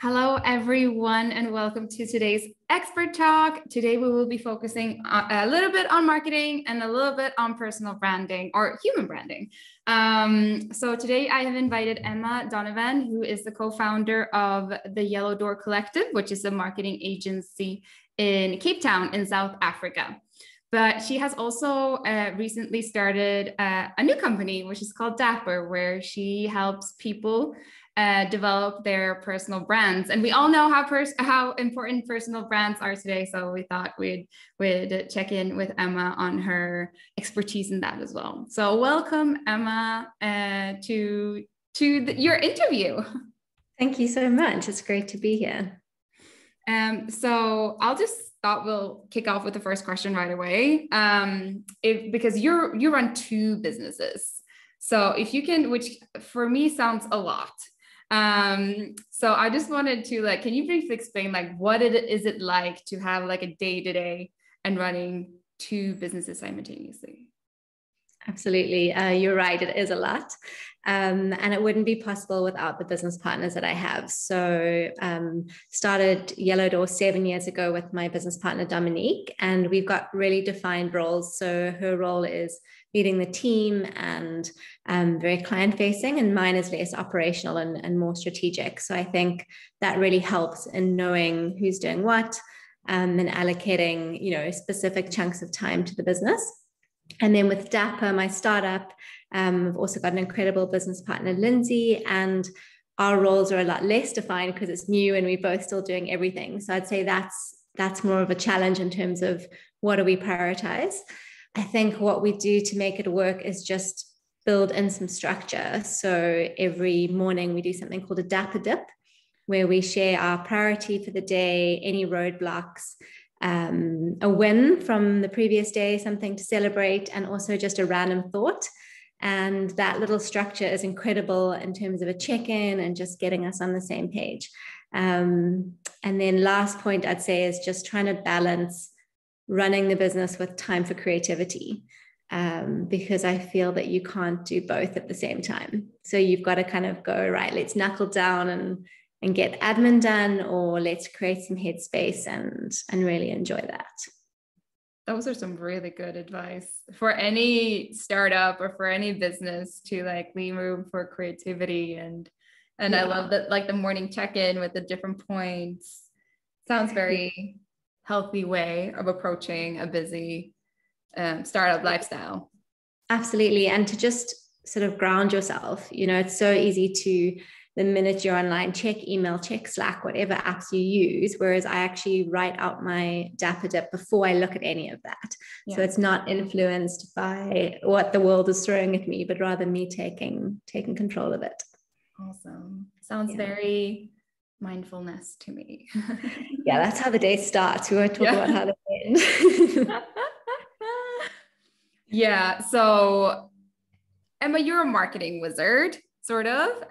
Hello, everyone, and welcome to today's Xpert Talk. Today, we will be focusing a little bit on marketing and a little bit on personal branding or human branding. So today, I have invited Emma Donovan, who is the co-founder of the Yellow Door Collective, which is a marketing agency in Cape Town in South Africa. But she has also recently started a new company, which is called Dapper, where she helps people develop their personal brands. And we all know how important personal brands are today. So we thought we'd check in with Emma on her expertise in that as well. So welcome, Emma, to your interview. Thank you so much. It's great to be here. So I'll just thought we'll kick off with the first question right away. Because you run two businesses. So if you can, which for me sounds a lot. So I just wanted to can you briefly explain what is it like to have a day-to-day and running two businesses simultaneously? Absolutely. You're right. It is a lot. And it wouldn't be possible without the business partners that I have. So started Yellow Door 7 years ago with my business partner, Dominique, and we've got really defined roles. So her role is leading the team and very client facing, and mine is less operational and more strategic. So I think that really helps in knowing who's doing what and allocating, specific chunks of time to the business. And then with Dapper, my startup, I've also got an incredible business partner, Lindsay, and our roles are a lot less defined because it's new and we're both still doing everything. So I'd say that's more of a challenge in terms of what do we prioritize. I think what we do to make it work is just build in some structure. So every morning we do something called a Dapper Dip, where we share our priority for the day, any roadblocks, a win from the previous day, something to celebrate, and also just a random thought. And that little structure is incredible in terms of a check-in and just getting us on the same page. And then last point I'd say is just trying to balance running the business with time for creativity, because I feel that you can't do both at the same time. So you've got to kind of go, right, let's knuckle down and get admin done, or let's create some headspace and really enjoy that. Those are some really good advice for any startup or for any business to leave room for creativity. And yeah. I love that, the morning check-in with the different points. Sounds very healthy way of approaching a busy startup lifestyle. Absolutely. And to just sort of ground yourself, it's so easy to, the minute you're online, check email, check Slack, whatever apps you use, whereas I actually write out my Dapper Dip before I look at any of that. Yeah. So it's not influenced by what the world is throwing at me, but rather me taking control of it. Awesome. Sounds very mindfulness to me. Yeah, that's how the day starts. We won't talk about how the day ends. Yeah. So Emma, you're a marketing wizard, sort of.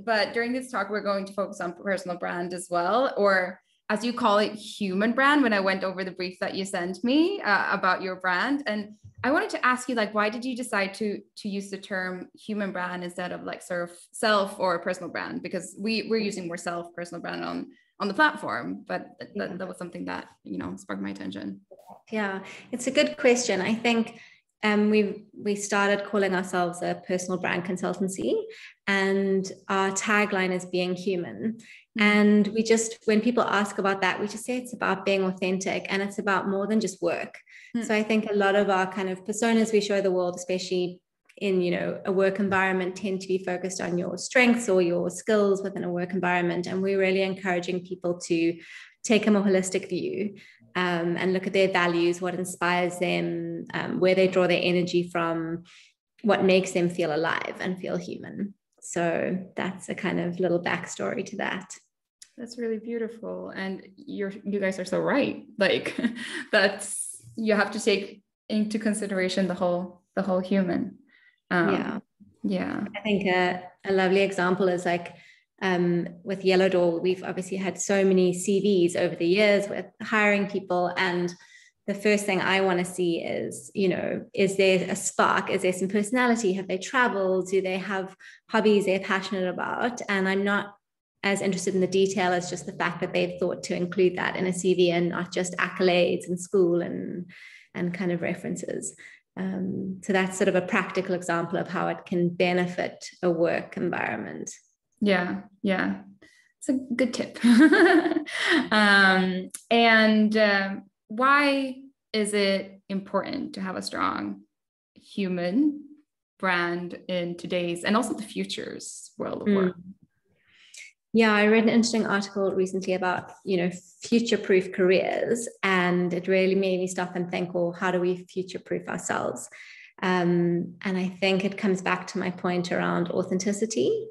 But during this talk, we're going to focus on personal brand as well, or as you call it, human brand, when I went over the brief that you sent me about your brand. And I wanted to ask you, why did you decide to use the term human brand instead of sort of self or personal brand? Because we're using more self personal brand on the platform, but that was something that, sparked my attention. Yeah, it's a good question. I think we started calling ourselves a personal brand consultancy, and our tagline is being human. And we just, when people ask about that, we just say it's about being authentic, and it's about more than just work. So I think a lot of our kind of personas we show the world, especially in, a work environment, tend to be focused on your strengths or your skills within a work environment. And we're really encouraging people to take a more holistic view and look at their values, what inspires them, where they draw their energy from, what makes them feel alive and feel human. So that's a kind of little backstory to that. That's really beautiful. And you guys are so right. You have to take into consideration the whole human. Yeah. I think a lovely example is with Yellow Door, we've obviously had so many CVs over the years with hiring people, and the first thing I want to see is, is there a spark? Is there some personality? Have they traveled? Do they have hobbies they're passionate about? And I'm not as interested in the detail as just the fact that they've thought to include that in a CV and not just accolades in school and kind of references. So that's sort of a practical example of how it can benefit a work environment. Yeah. It's a good tip. Why is it important to have a strong human brand in today's and also the future's world of work? Yeah, I read an interesting article recently about, future-proof careers, and it really made me stop and think, well, how do we future-proof ourselves? And I think it comes back to my point around authenticity.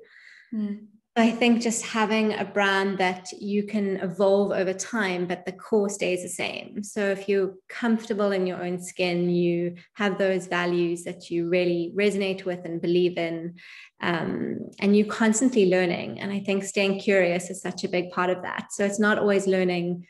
I think just having a brand that you can evolve over time, but the core stays the same. So if you're comfortable in your own skin, you have those values that you really resonate with and believe in, and you're constantly learning. And I think staying curious is such a big part of that. So it's not always learning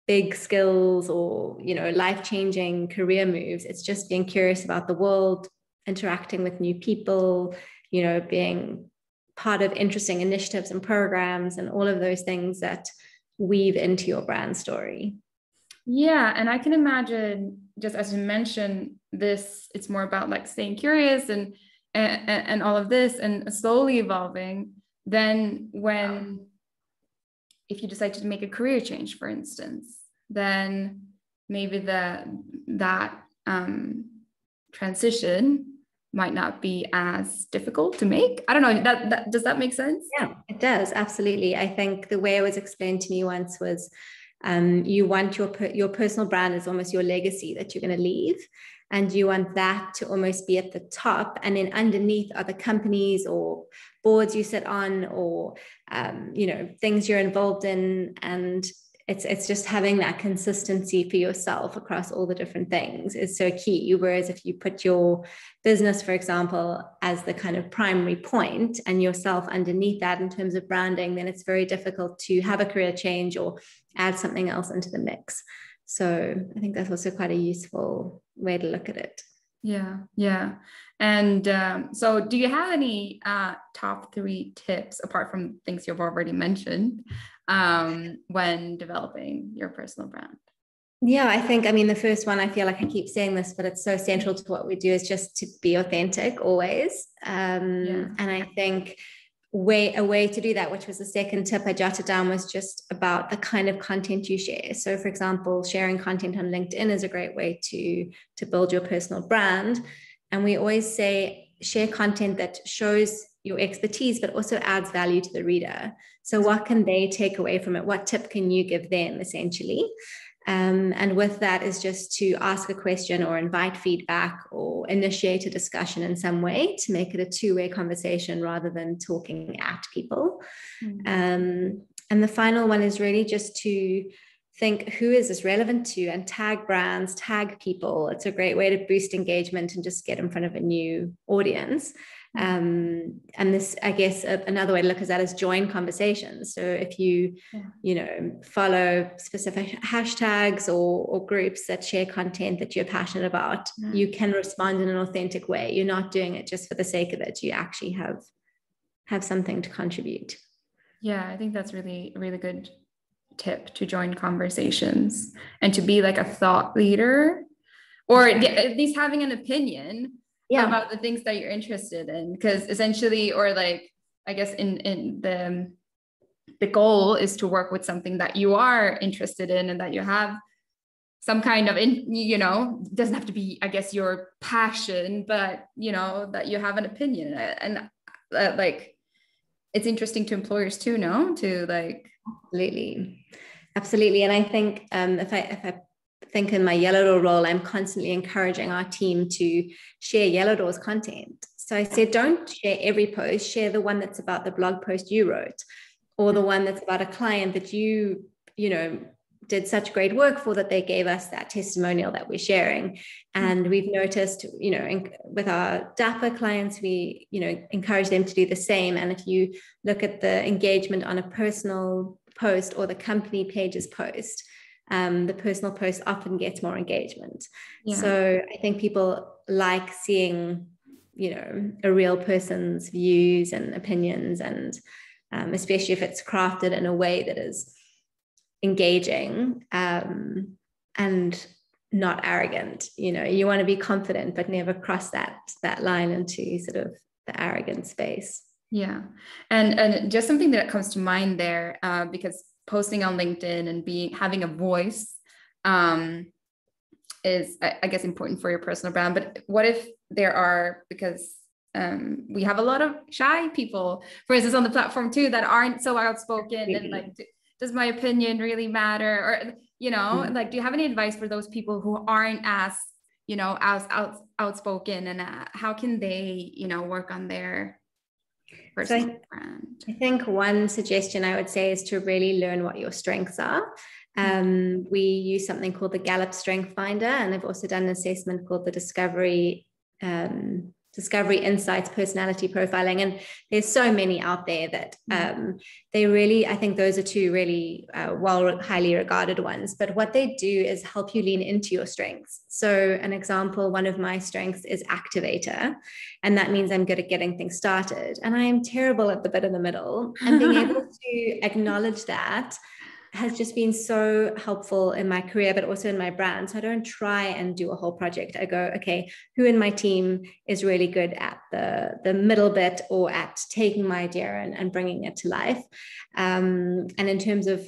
big skills or, life-changing career moves. It's just being curious about the world, interacting with new people, being part of interesting initiatives and programs and all of those things that weave into your brand story. Yeah. And I can imagine, just as you mentioned this, it's more about like staying curious and all of this and slowly evolving. Then if you decide to make a career change, for instance, then maybe that transition might not be as difficult to make. I don't know. Does that make sense? Yeah, it does. Absolutely. I think the way it was explained to me once was you want your personal brand is almost your legacy that you're going to leave. And you want that to almost be at the top. And then underneath are the companies or boards you sit on or, things you're involved in. And it's just having that consistency for yourself across all the different things is so key. Whereas if you put your business, for example, as the kind of primary point and yourself underneath that in terms of branding, then it's very difficult to have a career change or add something else into the mix. So I think that's also quite a useful way to look at it. Yeah. And so do you have any top 3 tips apart from things you've already mentioned when developing your personal brand? Yeah, I think, the first one, I feel like I keep saying this, but it's so central to what we do, is just to be authentic always. And I think a way to do that, which was the second tip I jotted down, was just about the kind of content you share. So for example, sharing content on LinkedIn is a great way to build your personal brand. And we always say, share content that shows your expertise, but also adds value to the reader. So what can they take away from it? What tip can you give them, essentially? And with that is just to ask a question or invite feedback or initiate a discussion in some way to make it a two-way conversation rather than talking at people. And the final one is really just to think, who is this relevant to, and tag brands, tag people. It's a great way to boost engagement and just get in front of a new audience. And this, I guess, another way to look at that is join conversations. So if you follow specific hashtags or groups that share content that you're passionate about, you can respond in an authentic way. You're not doing it just for the sake of it. You actually have something to contribute. Yeah, I think that's really, really good tip, to join conversations and to be like a thought leader, or at least having an opinion about the things that you're interested in, because essentially, or like, I guess in the goal is to work with something that you are interested in and that you have some kind of, doesn't have to be, I guess, your passion, but that you have an opinion, and like, it's interesting to employers too, no? To like, absolutely. And I think if I think in my Yellow Door role, I'm constantly encouraging our team to share Yellow Door's content. So I said, don't share every post, share the one that's about the blog post you wrote, or the one that's about a client that you did such great work for that they gave us that testimonial that we're sharing. And we've noticed, with our Dapper clients, we, encourage them to do the same. And if you look at the engagement on a personal post or the company page's post, the personal post often gets more engagement. So I think people like seeing, a real person's views and opinions, and especially if it's crafted in a way that is engaging and not arrogant. You want to be confident, but never cross that line into sort of the arrogant space. Yeah. And just something that comes to mind there, because posting on LinkedIn and having a voice is, I guess, important for your personal brand. But what if there are, because we have a lot of shy people, for instance, on the platform too, that aren't so outspoken and like, does my opinion really matter? Or, like, do you have any advice for those people who aren't as, as outspoken, and how can they, work on their personal brand? I think one suggestion I would say is to really learn what your strengths are. We use something called the Gallup Strength Finder, and I've also done an assessment called the Discovery Insights Personality Profiling. And there's so many out there that they really, I think those are two really highly regarded ones. But what they do is help you lean into your strengths. So an example, one of my strengths is activator. And that means I'm good at getting things started. And I am terrible at the bit in the middle. And being able to acknowledge that has just been so helpful in my career, but also in my brand. So I don't try and do a whole project. I go, okay, who in my team is really good at the middle bit, or at taking my idea and bringing it to life? And in terms of,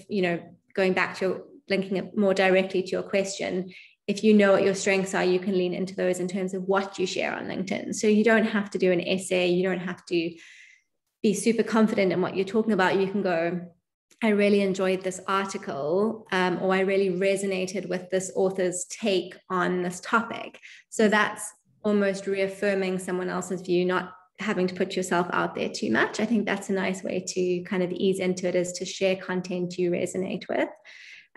going back to linking it more directly to your question, if you know what your strengths are, you can lean into those in terms of what you share on LinkedIn. So you don't have to do an essay. You don't have to be super confident in what you're talking about. You can go, I really enjoyed this article, or I really resonated with this author's take on this topic. So that's almost reaffirming someone else's view, not having to put yourself out there too much. I think that's a nice way to kind of ease into it, is to share content you resonate with.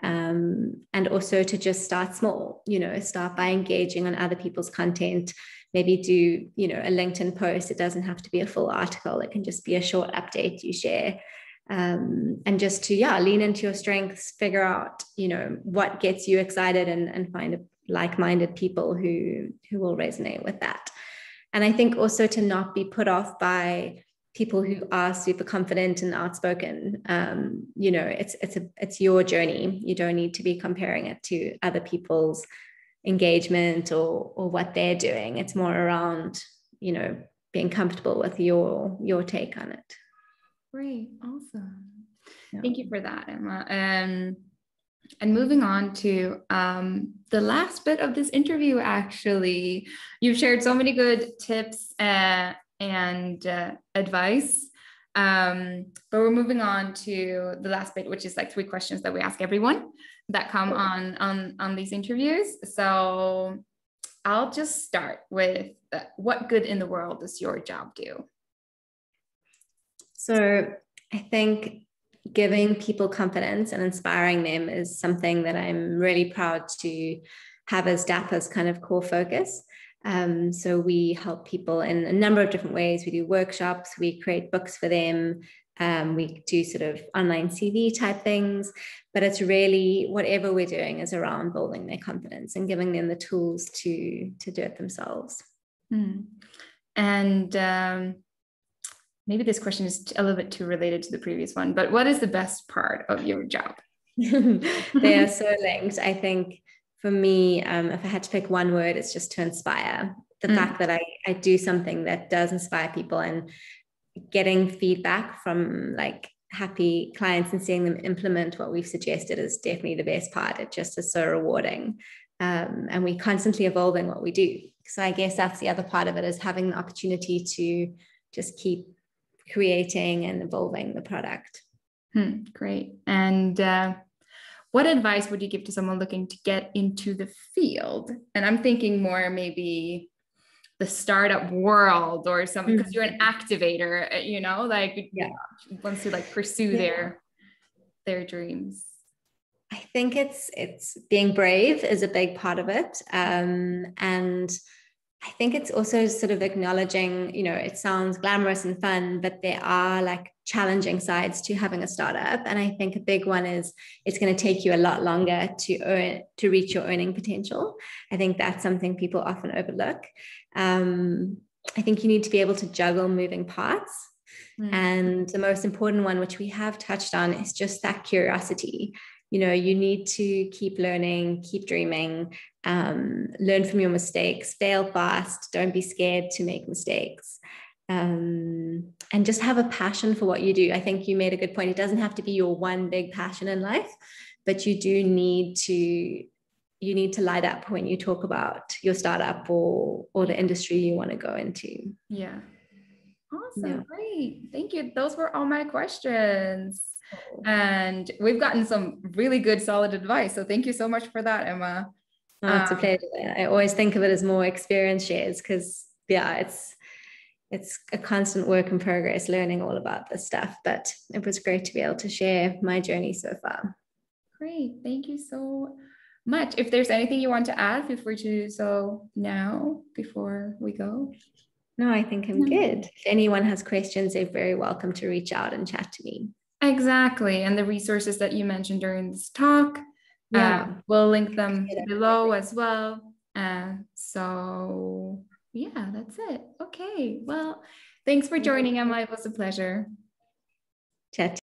And also to just start small, start by engaging on other people's content. Maybe do, a LinkedIn post. It doesn't have to be a full article. It can just be a short update you share. And just to lean into your strengths, figure out what gets you excited, and find like-minded people who will resonate with that. And I think also to not be put off by people who are super confident and outspoken. It's your journey. You don't need to be comparing it to other people's engagement or what they're doing. It's more around being comfortable with your take on it. Great. Awesome. Yeah. Thank you for that, Emma. And moving on to the last bit of this interview, actually, you've shared so many good tips and advice. But we're moving on to the last bit, which is like 3 questions that we ask everyone that come on these interviews. So I'll just start with what good in the world does your job do? So I think giving people confidence and inspiring them is something that I'm really proud to have as Dapper's kind of core focus. So we help people in a number of different ways. We do workshops, we create books for them, we do sort of online CV type things, but it's really whatever we're doing is around building their confidence and giving them the tools to do it themselves. And maybe this question is a little bit too related to the previous one, but what is the best part of your job? They are so linked. I think for me, if I had to pick one word, it's just to inspire. The fact that I do something that does inspire people, and getting feedback from like happy clients and seeing them implement what we've suggested is definitely the best part. It just is so rewarding. And we're constantly evolving what we do. So I guess that's the other part of it, is having the opportunity to just keep creating and evolving the product. Great. And what advice would you give to someone looking to get into the field? And I'm thinking more maybe the startup world or something, because you're an activator, wants to like pursue their dreams. I think it's being brave is a big part of it. And I think it's also sort of acknowledging, it sounds glamorous and fun, but there are like challenging sides to having a startup. And I think a big one is it's going to take you a lot longer to reach your earning potential. I think that's something people often overlook. I think you need to be able to juggle moving parts. And the most important one, which we have touched on, is just that curiosity. You know, you need to keep learning, keep dreaming, learn from your mistakes, fail fast, don't be scared to make mistakes. And just have a passion for what you do. I think you made a good point. It doesn't have to be your one big passion in life, but you need to light up when you talk about your startup or the industry you want to go into. Yeah. Awesome. Yeah. Great. Thank you. Those were all my questions. And we've gotten some really good, solid advice. So thank you so much for that, Emma. Oh, it's a pleasure. I always think of it as more experience shares because, yeah, it's a constant work in progress, learning all about this stuff. But it was great to be able to share my journey so far. Great. Thank you so much. If there's anything you want to add, feel free to do so now before we go. No, I think I'm good. If anyone has questions, they're very welcome to reach out and chat to me. Exactly. And the resources that you mentioned during this talk, we'll link them below as well. So yeah, that's it. Okay. Well, thanks for joining, Emma. It was a pleasure. Chat.